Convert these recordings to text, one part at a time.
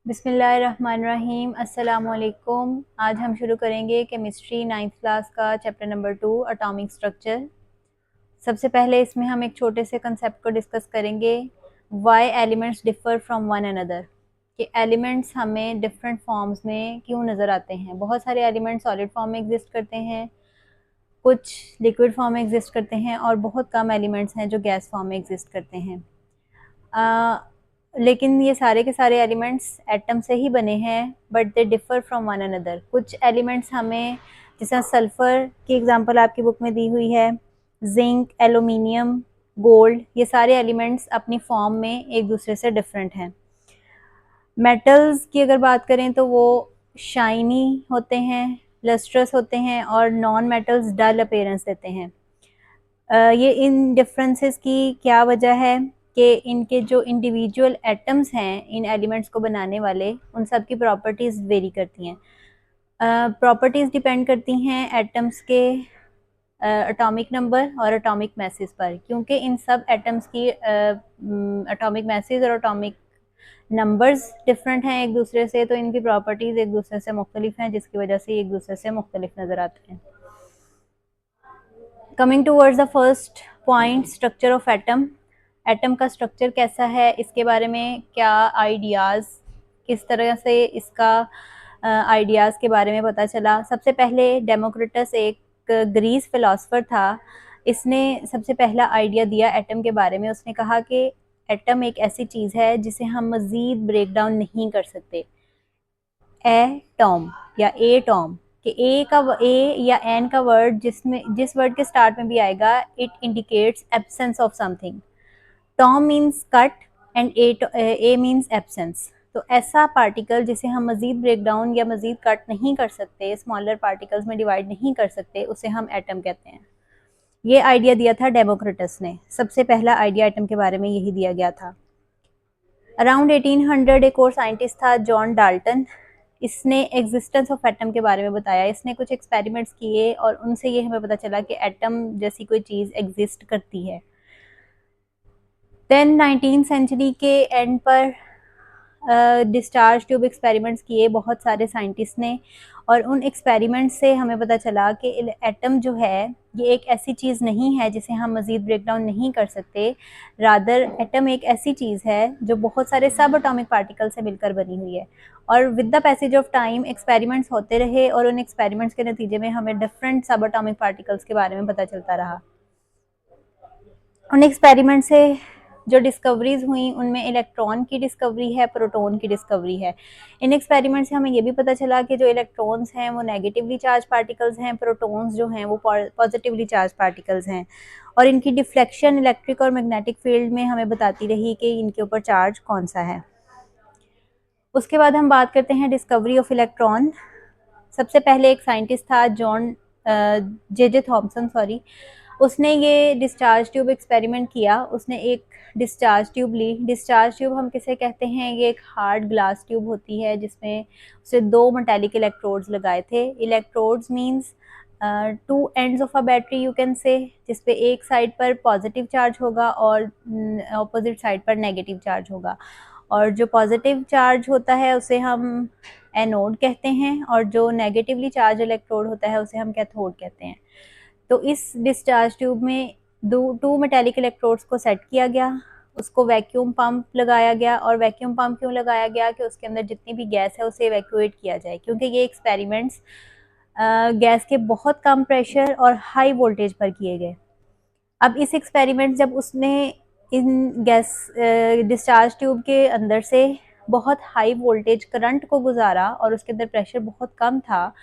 बिस्मिल्लाहिर्रहमानिर्रहीम। अस्सलामुअलैकुम। आज हम शुरू करेंगे केमिस्ट्री 9th क्लास का चैप्टर नंबर 2 एटॉमिक स्ट्रक्चर। सबसे पहले इसमें हम एक छोटे से कंसेप्ट को डिस्कस करेंगे, why elements differ from one another, कि एलिमेंट्स हमें डिफरेंट फॉर्म्स में क्यों नज़र आते हैं। बहुत सारे एलिमेंट्स सॉलिड फॉर्म में एग्जिस्ट करते हैं, कुछ लिक्विड फॉर्म में एग्जिस्ट करते हैं और बहुत कम एलिमेंट्स हैं जो गैस फॉर्म में एग्जिस्ट करते हैं। लेकिन ये सारे के सारे एलिमेंट्स एटम से ही बने हैं, but they differ from one another. कुछ एलिमेंट्स हमें, जैसे सल्फर की एग्जांपल आपकी बुक में दी हुई है, जिंक, एल्यूमिनियम, गोल्ड, ये सारे एलिमेंट्स अपनी फॉर्म में एक दूसरे से डिफरेंट हैं। मेटल्स की अगर बात करें तो वो शाइनी होते हैं, लस्ट्रस होते हैं, और नॉन मेटल्स डल अपीयरेंस देते हैं। ये इन डिफरेंसेस की क्या वजह है कि इनके जो इंडिविजुअल एटम्स हैं इन एलिमेंट्स को बनाने वाले, उन सब की प्रॉपर्टीज़ वेरी करती हैं। प्रॉपर्टीज़ डिपेंड करती हैं एटम्स के एटॉमिक नंबर और एटॉमिक मैसेज पर, क्योंकि इन सब एटम्स की एटॉमिक मैसेज और एटॉमिक नंबर्स डिफरेंट हैं एक दूसरे से, तो इनकी प्रॉपर्टीज़ एक दूसरे से मुख्तलिफ हैं, जिसकी वजह से एक दूसरे से मुख्तलिफ नज़र आते हैं। Coming towards the first point, structure of atom. Atom का स्ट्रक्चर कैसा है, इसके बारे में क्या आइडियाज़, किस तरह से इसका आइडियाज़ के बारे में पता चला। सबसे पहले डेमोक्रिटस एक ग्रीस फिलोसफर था, इसने सबसे पहला आइडिया दिया एटम के बारे में। उसने कहा कि एटम एक ऐसी चीज़ है जिसे हम मज़ीद ब्रेक डाउन नहीं कर सकते। एटॉम या एटॉम, कि ए या एन का वर्ड जिस वर्ड के स्टार्ट में भी आएगा, it indicates absence of something. Tom means cut and A means absence. तो ऐसा पार्टिकल जिसे हम मज़ीद ब्रेक डाउन या मज़ीद कट नहीं कर सकते, स्मॉलर पार्टिकल्स में डिवाइड नहीं कर सकते, उसे हम एटम कहते हैं। ये आइडिया दिया था डेमोक्रिटस ने। सबसे पहला आइडिया एटम के बारे में यही दिया गया था। अराउंड 1800 एक और साइंटिस्ट था, जॉन डाल्टन। इसने एग्जिस्टेंस ऑफ एटम के बारे में बताया। इसने कुछ एक्सपेरिमेंट्स किए और उनसे ये हमें पता चला कि एटम जैसी कोई चीज़ एग्जिस्ट करती है। देन 19th सेंचुरी के एंड पर डिस्चार्ज ट्यूब एक्सपेरिमेंट्स किए बहुत सारे साइंटिस्ट ने, और उन एक्सपेरिमेंट से हमें पता चला कि एटम जो है ये एक ऐसी चीज़ नहीं है जिसे हम मज़ीद ब्रेक डाउन नहीं कर सकते। रादर एटम एक ऐसी चीज़ है जो बहुत सारे सब एटॉमिक पार्टिकल से मिलकर बनी हुई है। और with the passage of time experiments होते रहे और उन एक्सपेरिमेंट्स के नतीजे में हमें डिफरेंट सब एटॉमिक पार्टिकल्स के बारे में पता चलता रहा। उन एक्सपेरिमेंट से जो डिस्कवरीज हुई उनमें इलेक्ट्रॉन की डिस्कवरी है, प्रोटॉन की डिस्कवरी है। इन एक्सपेरिमेंट से हमें ये भी पता चला कि जो इलेक्ट्रॉन्स हैं वो नेगेटिवली चार्ज पार्टिकल्स हैं, प्रोटॉन्स जो हैं वो पॉजिटिवली चार्ज पार्टिकल्स हैं, और इनकी डिफ्लेक्शन इलेक्ट्रिक और मैग्नेटिक फील्ड में हमें बताती रही कि इनके ऊपर चार्ज कौन सा है। उसके बाद हम बात करते हैं डिस्कवरी ऑफ इलेक्ट्रॉन। सबसे पहले एक साइंटिस्ट था, जॉन जे थॉमसन, सॉरी। उसने ये डिस्चार्ज ट्यूब एक्सपेरिमेंट किया। उसने एक डिस्चार्ज ट्यूब ली। डिस्चार्ज ट्यूब हम किसे कहते हैं, ये एक हार्ड ग्लास ट्यूब होती है जिसमें उसे 2 मेटालिक इलेक्ट्रोड्स लगाए थे। Electrodes means 2 ends of a battery you can say, जिसपे एक साइड पर पॉजिटिव चार्ज होगा और ऑपोजिट साइड पर नेगेटिव चार्ज होगा। और जो पॉजिटिव चार्ज होता है उसे हम एनोड कहते हैं, और जो नेगेटिवली चार्ज इलेक्ट्रोड होता है उसे हम कैथोड कहते हैं। तो इस डिस्चार्ज ट्यूब में 2 मेटालिक इलेक्ट्रोड्स को सेट किया गया। उसको वैक्यूम पंप लगाया गया। और वैक्यूम पंप क्यों लगाया गया, कि उसके अंदर जितनी भी गैस है उसे इवैक्यूएट किया जाए, क्योंकि ये एक्सपेरिमेंट्स गैस के बहुत कम प्रेशर और हाई वोल्टेज पर किए गए। अब इस एक्सपेरिमेंट जब उसने इन गैस डिस्चार्ज ट्यूब के अंदर से बहुत हाई वोल्टेज करंट को गुजारा और उसके अंदर प्रेशर बहुत कम था,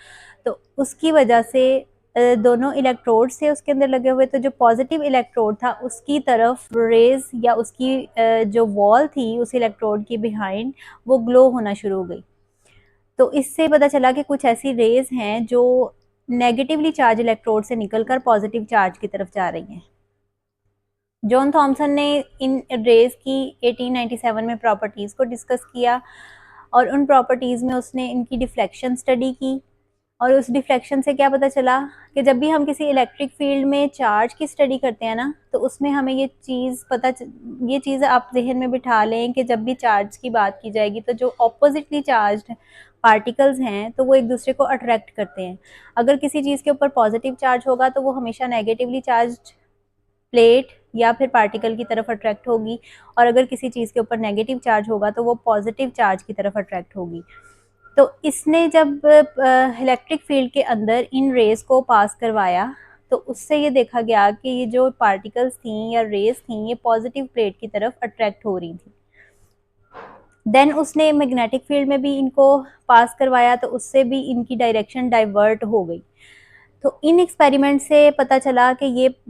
तो उसकी वजह से दोनों इलेक्ट्रोड्स थे उसके अंदर लगे हुए, तो जो पॉजिटिव इलेक्ट्रोड था उसकी तरफ रेज या उसकी जो वॉल थी उस इलेक्ट्रोड की बिहाइंड, वो ग्लो होना शुरू हो गई। तो इससे पता चला कि कुछ ऐसी रेज हैं जो नेगेटिवली चार्ज इलेक्ट्रोड से निकलकर पॉजिटिव चार्ज की तरफ जा रही हैं। जॉन थॉमसन ने इन रेज की 1897 में प्रॉपर्टीज़ को डिस्कस किया, और उन प्रॉपर्टीज़ में उसने इनकी डिफ्लेक्शन स्टडी की। और उस डिफ्लेक्शन से क्या पता चला कि जब भी हम किसी इलेक्ट्रिक फील्ड में चार्ज की स्टडी करते हैं ना, तो उसमें हमें ये चीज़ आप जहन में बिठा लें कि जब भी चार्ज की बात की जाएगी तो जो ऑपोजिटली चार्ज्ड पार्टिकल्स हैं तो वो एक दूसरे को अट्रैक्ट करते हैं। अगर किसी चीज़ के ऊपर पॉजिटिव चार्ज होगा तो वो हमेशा नेगेटिवली चार्ज प्लेट या फिर पार्टिकल की तरफ अट्रैक्ट होगी, और अगर किसी चीज़ के ऊपर नेगेटिव चार्ज होगा तो वो पॉजिटिव चार्ज की तरफ अट्रैक्ट होगी। तो इसने जब इलेक्ट्रिक फील्ड के अंदर इन रेज को पास करवाया, तो उससे ये देखा गया कि ये जो पार्टिकल्स थी या रेज थी ये पॉजिटिव प्लेट की तरफ अट्रैक्ट हो रही थी। देन उसने मैग्नेटिक फील्ड में भी इनको पास करवाया, तो उससे भी इनकी डायरेक्शन डाइवर्ट हो गई। तो इन एक्सपेरिमेंट से पता चला कि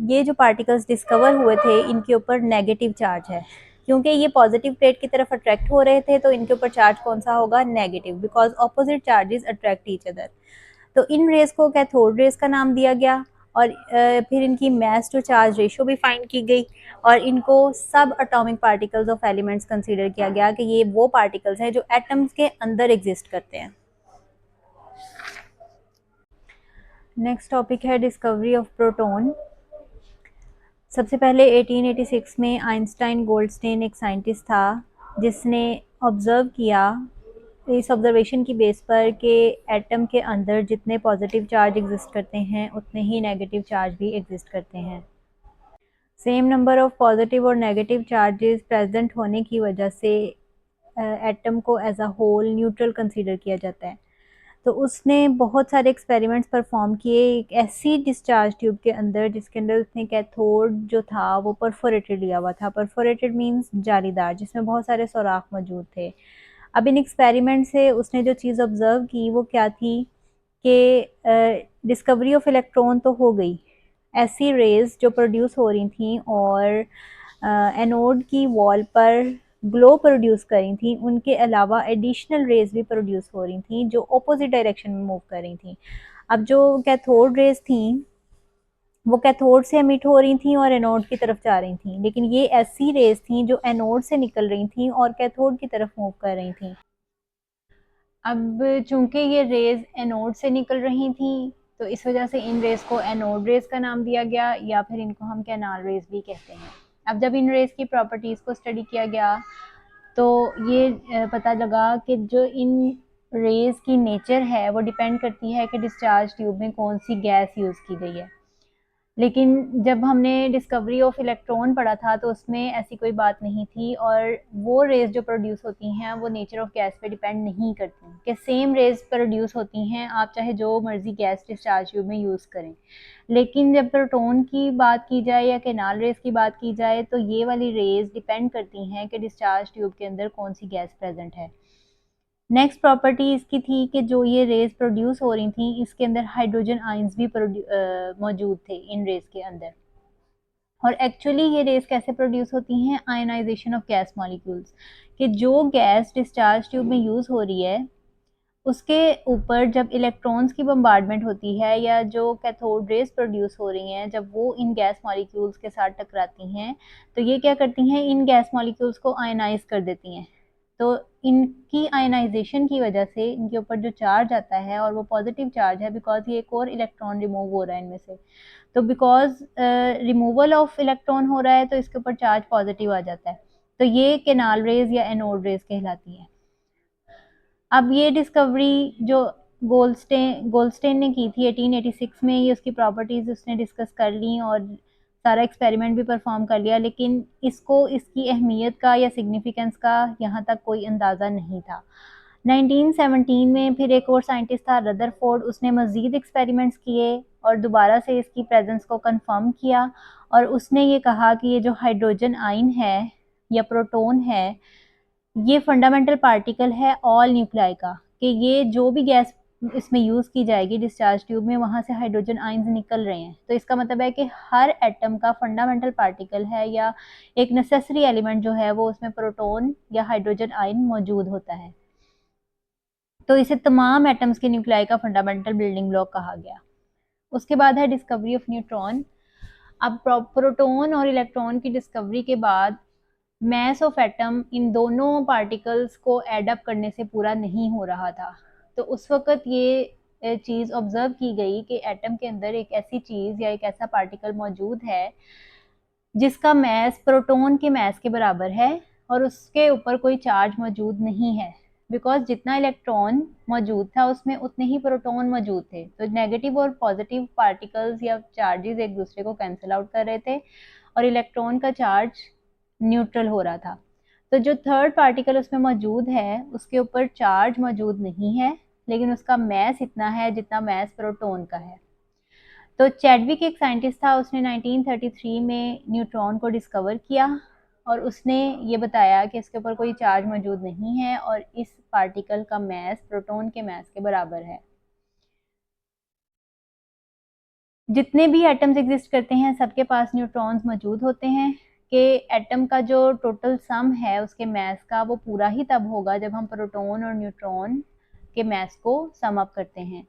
ये जो पार्टिकल्स डिस्कवर हुए थे इनके ऊपर नेगेटिव चार्ज है, क्योंकि ये पॉजिटिव प्लेट की तरफ अट्रैक्ट हो रहे थे तो इनके ऊपर चार्ज कौन सा होगा, negative, because opposite charges attract each other. तो इन रेस को कैथोड रेस का नाम दिया गया, और फिर इनकी मास टू चार्ज रेशियो भी फाइंड की गई, और इनको सब atomic particles of elements consider किया गया कि ये वो पार्टिकल्स हैं जो एटम्स के अंदर एग्जिस्ट करते हैं। नेक्स्ट टॉपिक है डिस्कवरी ऑफ प्रोटॉन। सबसे पहले 1886 में आइंस्टाइन गोल्डस्टेन एक साइंटिस्ट था जिसने ऑब्जर्व किया इस ऑब्जर्वेशन की बेस पर कि एटम के अंदर जितने पॉजिटिव चार्ज एग्जिस्ट करते हैं उतने ही नेगेटिव चार्ज भी एग्जिस्ट करते हैं। सेम नंबर ऑफ पॉजिटिव और नेगेटिव चार्जेस प्रेजेंट होने की वजह से एटम को as a whole neutral consider किया जाता है। तो उसने बहुत सारे एक्सपेरिमेंट्स परफॉर्म किए एक ऐसी डिस्चार्ज ट्यूब के अंदर जिसके अंदर उसने कैथोड जो था वो परफोरेटेड लिया हुआ था। परफोरेटेड मीन्स जालीदार, जिसमें बहुत सारे सुराख मौजूद थे। अब इन एक्सपेरिमेंट से उसने जो चीज़ ऑब्जर्व की वो क्या थी कि डिस्कवरी ऑफ इलेक्ट्रॉन तो हो गई, ऐसी रेज जो प्रोड्यूस हो रही थी और एनोड की वॉल पर ग्लो प्रोड्यूस करी थी, उनके अलावा एडिशनल रेज भी प्रोड्यूस हो रही थी जो ऑपोजिट डायरेक्शन में मूव कर रही थी। अब जो कैथोड रेज थी वो कैथोड से एमिट हो रही थी और एनोड की तरफ जा रही थी, लेकिन ये ऐसी रेज थी जो एनोड से निकल रही थी और कैथोड की तरफ मूव कर रही थी। अब चूंकि ये रेज एनोड से निकल रही थी तो इस वजह से इन रेज को एनोड रेज का नाम दिया गया, या फिर इनको हम कैनाल रेज भी कहते हैं। अब जब इन रेज की प्रॉपर्टीज को स्टडी किया गया तो ये पता लगा कि जो इन रेज की नेचर है वो डिपेंड करती है कि डिस्चार्ज ट्यूब में कौन सी गैस यूज़ की गई है। लेकिन जब हमने डिस्कवरी ऑफ इलेक्ट्रॉन पढ़ा था तो उसमें ऐसी कोई बात नहीं थी, और वो रेज जो प्रोड्यूस होती हैं वो नेचर ऑफ गैस पे डिपेंड नहीं करती कि सेम रेज प्रोड्यूस होती हैं आप चाहे जो मर्जी गैस डिस्चार्ज ट्यूब में यूज़ करें। लेकिन जब प्रोटॉन की बात की जाए या कैनाल रेज की बात की जाए तो ये वाली रेज डिपेंड करती हैं कि डिस्चार्ज ट्यूब के अंदर कौन सी गैस प्रेजेंट है। नेक्स्ट प्रॉपर्टी इसकी थी कि जो ये रेज प्रोड्यूस हो रही थी इसके अंदर हाइड्रोजन आयंस भी मौजूद थे इन रेज के अंदर। और एक्चुअली ये रेज कैसे प्रोड्यूस होती हैं, आयनाइजेशन ऑफ गैस मॉलिक्यूल्स, कि जो गैस डिस्चार्ज ट्यूब में यूज़ हो रही है उसके ऊपर जब इलेक्ट्रॉन्स की बम्बार्डमेंट होती है या जो कैथोड रेज प्रोड्यूस हो रही हैं जब वो इन गैस मॉलिक्यूल्स के साथ टकराती हैं तो ये क्या करती हैं, इन गैस मॉलिक्यूल्स को आयनाइज कर देती हैं। तो इनकी आयनाइजेशन की वजह से इनके ऊपर जो चार्ज आता है और वो पॉजिटिव चार्ज है, बिकॉज ये एक और इलेक्ट्रॉन रिमूव हो रहा है इनमें से, तो बिकॉज रिमूवल ऑफ इलेक्ट्रॉन हो रहा है तो इसके ऊपर चार्ज पॉजिटिव आ जाता है। तो ये कैनाल रेज या एनोड रेज कहलाती है। अब ये डिस्कवरी जो गोल्डस्टेन ने की थी 1886 में, ये उसकी प्रॉपर्टीज उसने डिस्कस कर ली और सारा एक्सपेरिमेंट भी परफॉर्म कर लिया, लेकिन इसको इसकी अहमियत का या सिग्निफिकेंस का यहाँ तक कोई अंदाज़ा नहीं था। 1917 में फिर एक और साइंटिस्ट था रदरफोर्ड, उसने मज़ीद एक्सपेरिमेंट्स किए और दोबारा से इसकी प्रेजेंस को कंफर्म किया, और उसने ये कहा कि ये जो हाइड्रोजन आयन है या प्रोटॉन है ये फंडामेंटल पार्टिकल है ऑल न्यूक्लियाई का, कि ये जो भी गैस इसमें यूज़ की जाएगी डिस्चार्ज ट्यूब में वहाँ से हाइड्रोजन आयंस निकल रहे हैं। तो इसका मतलब है कि हर एटम का फंडामेंटल पार्टिकल है या एक नेसेसरी एलिमेंट जो है वो उसमें प्रोटॉन या हाइड्रोजन आयन मौजूद होता है। तो इसे तमाम एटम्स के न्यूक्लियाई का फंडामेंटल बिल्डिंग ब्लॉक कहा गया। उसके बाद है डिस्कवरी ऑफ न्यूट्रॉन। अब प्रोटॉन और इलेक्ट्रॉन की डिस्कवरी के बाद मैस ऑफ एटम इन दोनों पार्टिकल्स को एड अप करने से पूरा नहीं हो रहा था। तो उस वक़्त ये चीज़ ऑब्जर्व की गई कि एटम के अंदर एक ऐसी चीज़ या एक ऐसा पार्टिकल मौजूद है जिसका मैस प्रोटॉन के मैस के बराबर है और उसके ऊपर कोई चार्ज मौजूद नहीं है, बिकॉज जितना इलेक्ट्रॉन मौजूद था उसमें उतने ही प्रोटॉन मौजूद थे, तो नेगेटिव और पॉजिटिव पार्टिकल्स या चार्जेस एक दूसरे को कैंसिल आउट कर रहे थे और इलेक्ट्रॉन का चार्ज न्यूट्रल हो रहा था। तो जो थर्ड पार्टिकल उसमें मौजूद है उसके ऊपर चार्ज मौजूद नहीं है, लेकिन उसका मैस इतना है जितना मैस प्रोटॉन का है। तो चैडविक एक साइंटिस्ट था, उसने 1933 में न्यूट्रॉन को डिस्कवर किया और उसने ये बताया कि इसके ऊपर कोई चार्ज मौजूद नहीं है और इस पार्टिकल का मैस प्रोटॉन के मैस के बराबर है। जितने भी एटम्स एग्जिस्ट करते हैं सबके पास न्यूट्रॉन्स मौजूद होते हैं कि एटम का जो टोटल सम है उसके मैस का वो पूरा ही तब होगा जब हम प्रोटॉन और न्यूट्रॉन के मैस को सम अप करते हैं।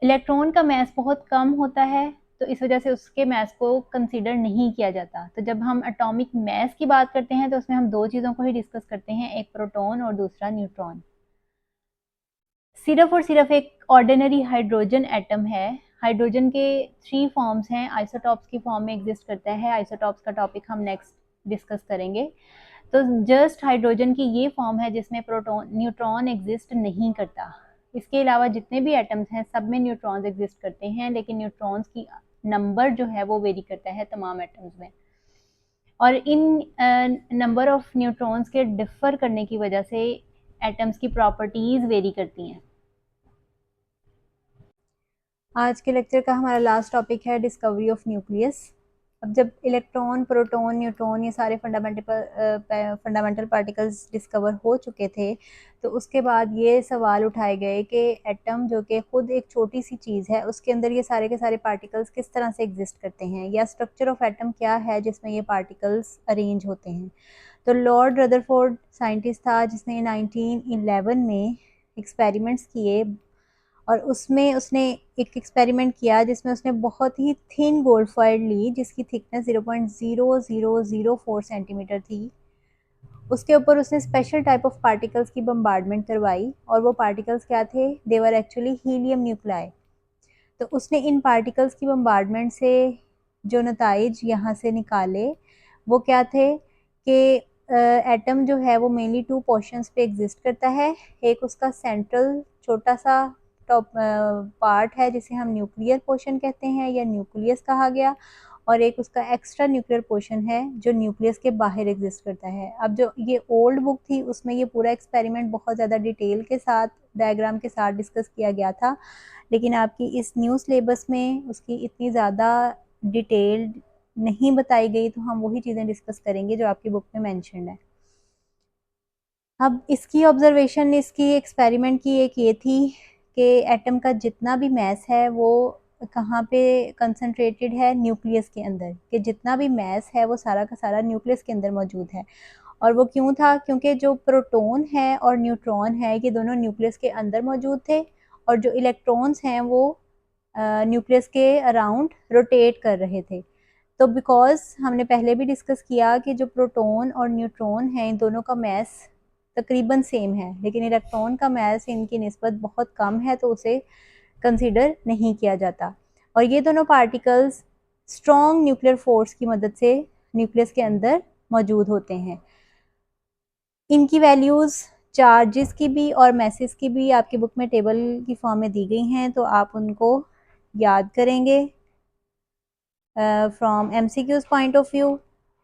इलेक्ट्रॉन का मैस बहुत कम होता है तो इस वजह से उसके मैस को कंसीडर नहीं किया जाता। तो जब हम एटॉमिक मैस की बात करते हैं तो उसमें हम दो चीज़ों को ही डिस्कस करते हैं, एक प्रोटॉन और दूसरा न्यूट्रॉन। सिर्फ और सिर्फ एक ऑर्डिनरी हाइड्रोजन एटम है। हाइड्रोजन के 3 फॉर्म्स हैं, आइसोटॉप्स की फॉर्म में एग्जिस्ट करता है। आइसोटॉप्स का टॉपिक हम नेक्स्ट डिस्कस करेंगे। तो जस्ट हाइड्रोजन की ये फॉर्म है जिसमें प्रोटॉन न्यूट्रॉन एग्जिस्ट नहीं करता। इसके अलावा जितने भी एटम्स हैं सब में न्यूट्रॉन्स एग्जिस्ट करते हैं, लेकिन न्यूट्रॉन्स की नंबर जो है वो वेरी करता है तमाम एटम्स में। और इन नंबर ऑफ न्यूट्रॉन्स के डिफर करने की वजह से एटम्स की प्रॉपर्टीज वेरी करती हैं। आज के लेक्चर का हमारा लास्ट टॉपिक है डिस्कवरी ऑफ न्यूक्लियस। अब जब इलेक्ट्रॉन, प्रोटॉन, न्यूट्रॉन ये सारे फंडामेंटल पार्टिकल्स डिस्कवर हो चुके थे तो उसके बाद ये सवाल उठाए गए कि एटम जो कि खुद एक छोटी सी चीज़ है उसके अंदर ये सारे के सारे पार्टिकल्स किस तरह से एग्जिस्ट करते हैं, या स्ट्रक्चर ऑफ एटम क्या है जिसमें ये पार्टिकल्स अरेंज होते हैं। तो लॉर्ड रदरफोर्ड साइंटिस्ट था जिसने 1911 में एक्सपेरिमेंट्स किए और उसमें उसने एक एक्सपेरिमेंट किया जिसमें उसने बहुत ही थिन गोल्ड फॉइल ली जिसकी थिकनेस 0.0004 सेंटीमीटर थी। उसके ऊपर उसने स्पेशल टाइप ऑफ पार्टिकल्स की बम्बार्डमेंट करवाई और वो पार्टिकल्स क्या थे, दे वर एक्चुअली हीलियम न्यूक्लाई। तो उसने इन पार्टिकल्स की बम्बार्डमेंट से जो नताइज यहाँ से निकाले वो क्या थे कि एटम जो है वो मेनली 2 पोर्शंस पे एग्जिस्ट करता है। एक उसका सेंट्रल छोटा सा टॉप पार्ट है जिसे हम न्यूक्लियर पोर्शन कहते हैं या न्यूक्लियस कहा गया, और एक उसका एक्स्ट्रा न्यूक्लियर पोर्शन है जो न्यूक्लियस के बाहर एग्जिस्ट करता है। अब जो ये ओल्ड बुक थी उसमें ये पूरा एक्सपेरिमेंट बहुत ज़्यादा डिटेल के साथ, डायग्राम के साथ डिस्कस किया गया था, लेकिन आपकी इस न्यू सिलेबस में उसकी इतनी ज़्यादा डिटेल्ड नहीं बताई गई, तो हम वही चीज़ें डिस्कस करेंगे जो आपकी बुक में मैंशनड है। अब इसकी ऑब्जर्वेशन, इसकी एक्सपेरिमेंट की एक ये थी कि एटम का जितना भी मैस है वो कहाँ पे कंसंट्रेटेड है, न्यूक्लियस के अंदर, कि जितना भी मैस है वो सारा का सारा न्यूक्लियस के अंदर मौजूद है। और वो क्यों था, क्योंकि जो प्रोटॉन है और न्यूट्रॉन है ये दोनों न्यूक्लियस के अंदर मौजूद थे और जो इलेक्ट्रॉन्स हैं वो न्यूक्लियस के अराउंड रोटेट कर रहे थे। तो बिकॉज हमने पहले भी डिस्कस किया कि जो प्रोटॉन और न्यूट्रॉन हैं इन दोनों का मैस तकरीबन सेम है, लेकिन इलेक्ट्रॉन का मैस इनकी निस्बत बहुत कम है तो उसे कंसीडर नहीं किया जाता। और ये दोनों पार्टिकल्स स्ट्रॉन्ग न्यूक्लियर फोर्स की मदद से न्यूक्लियस के अंदर मौजूद होते हैं। इनकी वैल्यूज़ चार्जेस की भी और मैसेज की भी आपकी बुक में टेबल की फॉर्म में दी गई हैं, तो आप उनको याद करेंगे from MCQs point of view.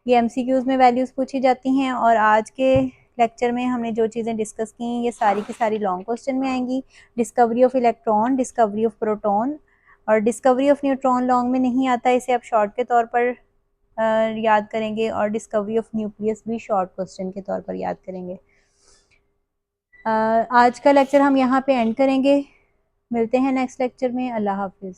ये एमसीक्यूज़ में वैल्यूज़ पूछी जाती हैं और आज के लेक्चर में हमने जो चीज़ें डिस्कस की ये सारी की सारी लॉन्ग क्वेश्चन में आएंगी। Discovery of electron, discovery of proton और डिस्कवरी ऑफ न्यूट्रॉन लॉन्ग में नहीं आता, इसे आप शॉर्ट के तौर पर याद करेंगे, और डिस्कवरी ऑफ न्यूक्लियस भी शॉर्ट क्वेश्चन के तौर पर याद करेंगे। आज का लेक्चर हम यहाँ पे एंड करेंगे। मिलते हैं नेक्स्ट लेक्चर में। अल्लाह हाफिज़।